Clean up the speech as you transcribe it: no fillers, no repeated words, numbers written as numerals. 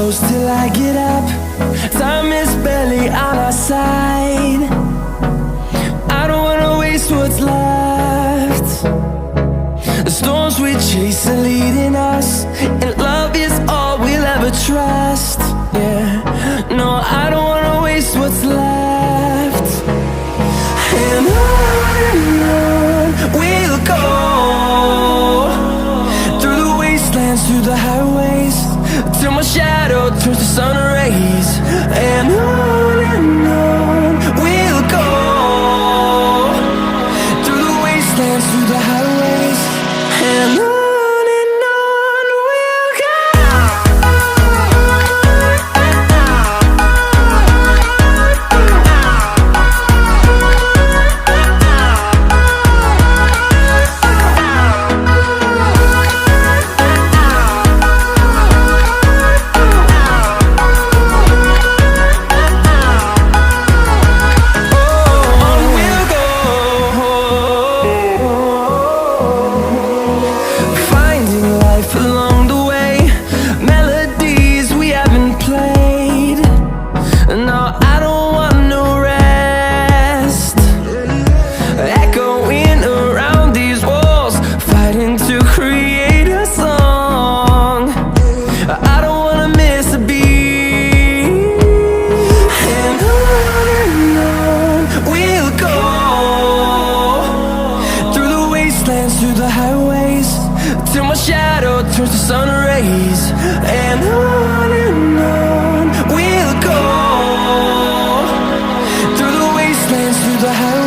close till I get up. Time is barely on our side. I don't wanna waste what's left. The storms we chase are leading us, and love is all we'll ever trust. Yeah, no, I don't wanna waste what's left. And on we'll go, through the wastelands, through the highways, till my shadow turns to sun rays. And on we'll go, through the wastelands, through the highways, and on we'll go. Along the way, melodies we haven't played. No, I don't want no rest. Echoing around these walls, fighting to create a song. I don't wanna miss a beat. And on we'll go, through the wastelands, through the highways, till my shadow turns to sun rays. And on we'll go, through the wastelands, through the highways.